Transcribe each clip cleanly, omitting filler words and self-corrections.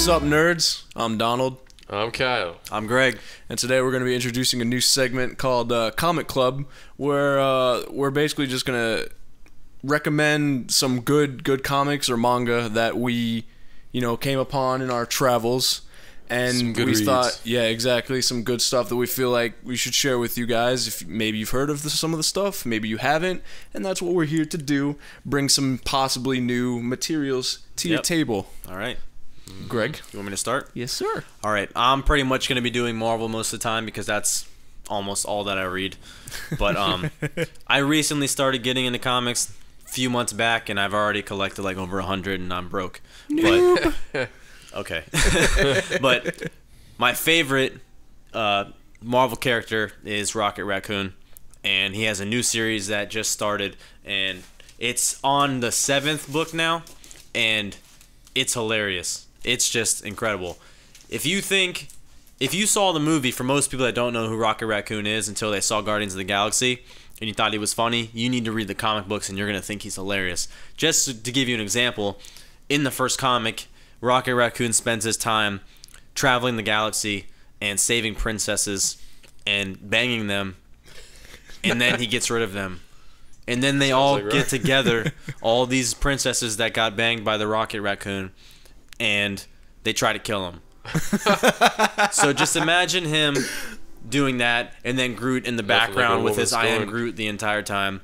What's up, nerds? I'm Donald. I'm Kyle. I'm Greg. And today we're going to be introducing a new segment called Comic Club, where we're basically just going to recommend some good comics or manga that we, came upon in our travels. And some good we reads. thought, yeah, exactly, some good stuff that we feel like we should share with you guys. If maybe you've heard of some of the stuff, maybe you haven't, and that's what we're here to do: bring some possibly new materials to your table. All right. Greg, You want me to start? yes, sir. All right. I'm pretty much going to be doing Marvel most of the time because that's almost all that I read. But I recently started getting into comics a few months back, and I've already collected like over 100, and I'm broke. But okay. But my favorite Marvel character is Rocket Raccoon, and he has a new series that just started, and it's on the 7th book now, and it's hilarious. It's just incredible. If you saw the movie, for most people that don't know who Rocket Raccoon is until they saw Guardians of the Galaxy, and you thought he was funny, you need to read the comic books and you're going to think he's hilarious. Just to give you an example, in the first comic, Rocket Raccoon spends his time traveling the galaxy and saving princesses and banging them, and then he gets rid of them. And then they all get together, all these princesses that got banged by the Rocket Raccoon, and they try to kill him. So just imagine him doing that, and then Groot in the background with his I am Groot the entire time.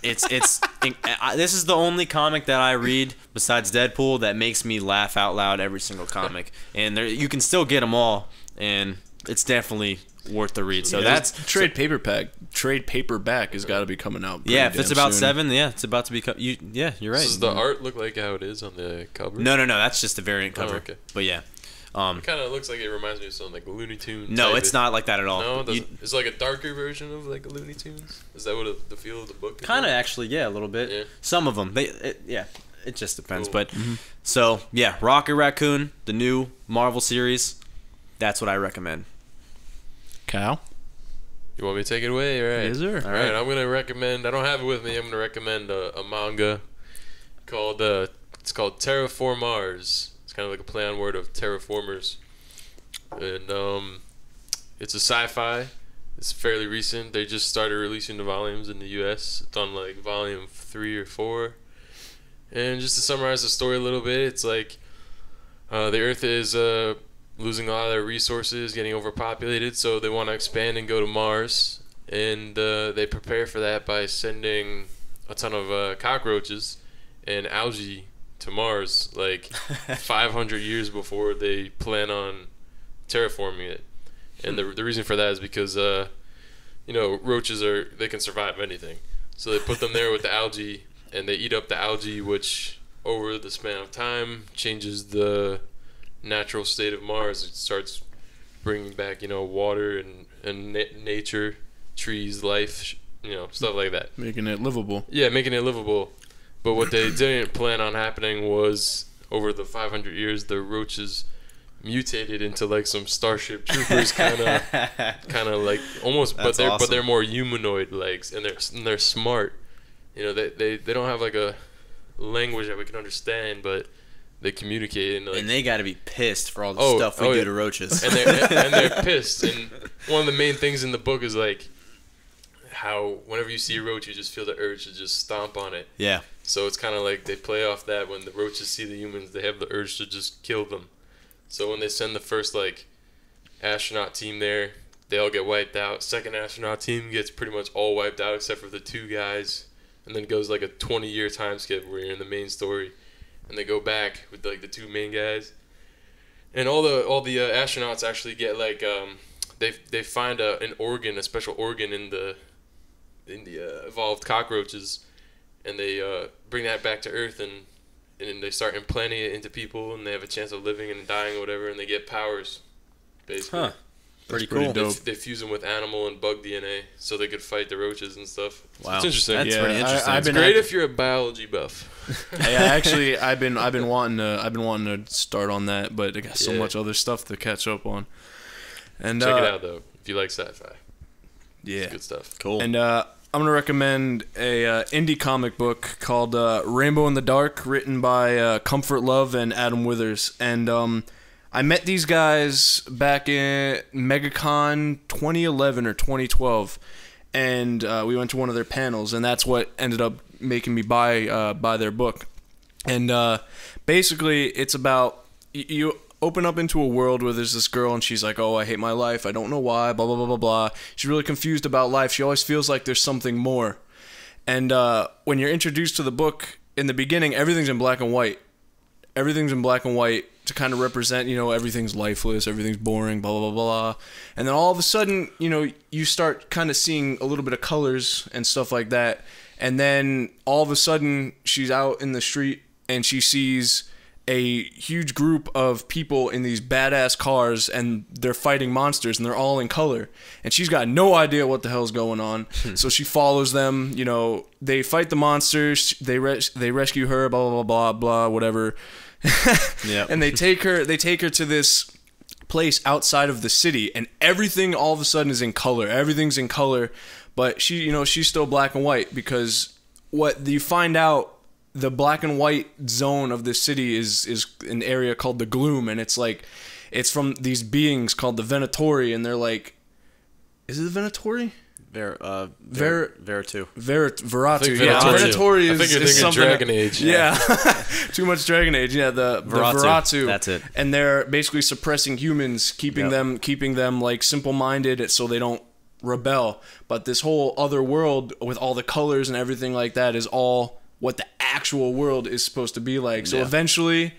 This is the only comic that I read besides Deadpool that makes me laugh out loud every single comic, and you can still get them all, and it's definitely worth the read. So that's trade paperback. Trade paperback has got to be coming out. Yeah, if it's about soon. 7, yeah, it's about to be. Yeah, you're right. Does the art look like how it is on the cover? No, that's just a variant cover. Oh, okay. But yeah, It kind of looks like it reminds me of something like Looney Tunes. no, it's not like that at all. No, it doesn't. It's like a darker version of like a Looney Tunes. Is that what the feel of the book is? Kind of like? actually, yeah, a little bit. Yeah. Some of them, it just depends. Cool. But so yeah, Rocket Raccoon, the new Marvel series, that's what I recommend. Kyle? You want me to take it away? All right. Yes, sir. All right. I'm gonna recommend. I don't have it with me. I'm gonna recommend a manga called it's called Terra Formars. It's kind of like a play on word of Terra Formars, and it's a sci-fi. It's fairly recent. They just started releasing the volumes in the U.S. It's on like volume 3 or 4. And just to summarize the story a little bit, it's like the Earth is losing a lot of their resources, getting overpopulated, so they want to expand and go to Mars. And they prepare for that by sending a ton of cockroaches and algae to Mars, like 500 years before they plan on terraforming it. And the reason for that is because roaches they can survive anything, so they put them there with the algae, and they eat up the algae, which over the span of time changes the natural state of Mars. It starts bringing back water and nature, trees, life, stuff like that, Making it livable. yeah, making it livable. But what they didn't plan on happening was, over the 500 years, the roaches mutated into like some Starship Troopers kind of like almost, but they're more humanoid legs, and they're smart. They don't have like a language that we can understand, but they communicate, and they got to be pissed for all the stuff we do to roaches. and they're pissed. And one of the main things in the book is like how whenever you see a roach, you just feel the urge to just stomp on it. Yeah. So it's kind of like they play off that. When the roaches see the humans, they have the urge to just kill them. So when they send the first like astronaut team there, they all get wiped out. Second astronaut team gets pretty much all wiped out except for the 2 guys, and then it goes like a 20-year time skip where you're in the main story, and they go back with like the 2 main guys, and all the astronauts actually get like they find a special organ in the evolved cockroaches, and they bring that back to Earth, and they start implanting it into people, and they have a chance of living and dying or whatever, and they get powers, basically. Huh. Pretty pretty cool. dope. They fuse them with animal and bug DNA so they could fight the roaches and stuff. Wow. It's interesting. That's pretty interesting. I've It's great if you're a biology buff. Actually, I've been wanting to start on that, but I got so Yeah. much other stuff to catch up on. And Check it out though if you like sci-fi. Yeah. It's good stuff. Cool. And gonna recommend a indie comic book called Rainbow in the Dark, written by Comfort Love and Adam Withers. And I met these guys back in MegaCon 2011 or 2012, and we went to one of their panels, and that's what ended up making me buy their book. And basically, it's about you open up into a world where there's this girl and she's like, oh, I hate my life, I don't know why, blah blah blah blah blah. She's really confused about life. She always feels like there's something more. And when you're introduced to the book in the beginning, everything's in black and white. Everything's in black and white to kind of represent, you know, everything's lifeless, everything's boring, blah blah blah blah. And then all of a sudden, you know, you start kind of seeing a little bit of colors and stuff like that. And then all of a sudden, she's out in the street and she sees a huge group of people in these badass cars, and they're fighting monsters, and they're all in color, and she's got no idea what the hell's going on. So she follows them. You know, they fight the monsters, they rescue her, blah blah blah blah blah, whatever. Yeah. And they take her to this place outside of the city, and everything all of a sudden is in color. Everything's in color, but she, you know, she's still black and white, because what you find out, the black and white zone of this city is an area called the Gloom, and it's like, it's from these beings called the Venatori, and they're like, is it the Venatori? Veratu. Veratu. Yeah, Venatori I think you're is thinking something. Dragon Age. Yeah, too much Dragon Age. Yeah, the Veratu. That's it. And they're basically suppressing humans, keeping them like simple-minded, so they don't rebel. But this whole other world with all the colors and everything like that is all what the actual world is supposed to be like. So eventually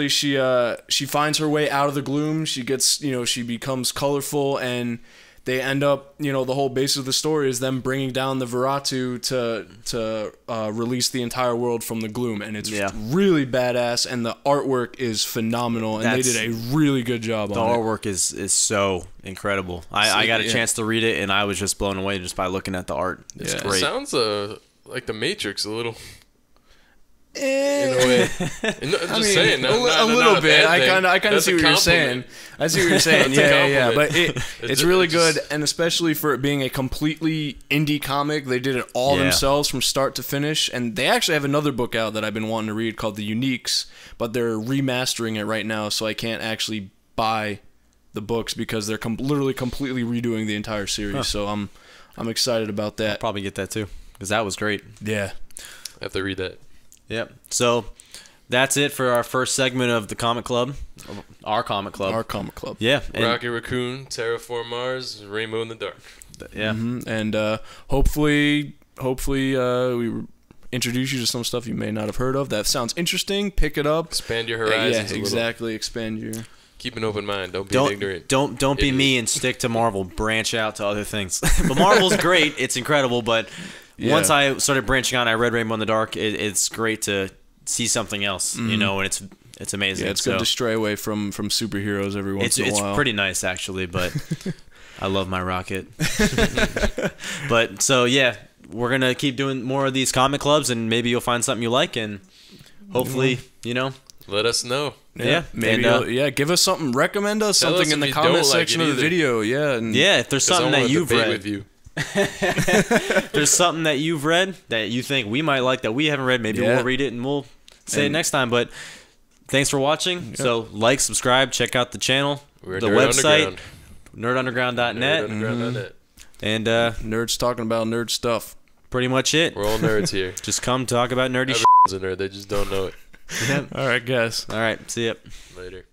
she finds her way out of the gloom. She gets, you know, she becomes colorful, and they end up, you know, the whole base of the story is them bringing down the Veratu to release the entire world from the gloom, and it's really badass, and the artwork is phenomenal, and they did a really good job on it. The artwork is so incredible. I got a chance to read it, and I was just blown away just by looking at the art. It's great. It sounds like the Matrix a little. In a way, saying, a little bit. I kind of see what you're saying. I see what you're saying. Yeah. But it's really good, and especially for it being a completely indie comic, they did it all themselves from start to finish. And they actually have another book out that I've been wanting to read called The Uniques, but they're remastering it right now, so I can't actually buy the books because they're literally completely redoing the entire series. So I'm excited about that. I'll probably get that too, because that was great. Yeah, I have to read that. Yep. So that's it for our first segment of the comic club, our comic club. Yeah. Rocky Raccoon, Terra Formars, Rainbow in the Dark. Yeah. And hopefully we introduce you to some stuff you may not have heard of. That sounds interesting. Pick it up. Expand your horizons. Yeah, exactly. Expand your. Keep an open mind. Don't be ignorant. Don't be me and stick to Marvel. Branch out to other things. But Marvel's great. It's incredible. But once I started branching out, I read Rainbow in the Dark. It's great to see something else, you know, and it's amazing. Yeah, it's good to stray away from superheroes every once in a while. It's pretty nice, actually, but I love my Rocket. But, so, yeah, we're going to keep doing more of these comic clubs, and maybe you'll find something you like, and hopefully, you know. Let us know. Yeah. Maybe give us something. Recommend us something in the comment section of the video. Yeah. And if there's something that you've read. With you. There's something that you've read that you think we might like that we haven't read, maybe we'll read it and we'll say it next time. But thanks for watching. So like, subscribe, check out the channel, the website, nerdunderground.net, and nerds talking about nerd stuff. Pretty much it. We're all nerds here. Just come talk about nerdy shit. A nerd, they just don't know it. All right, guys. All right, see ya later.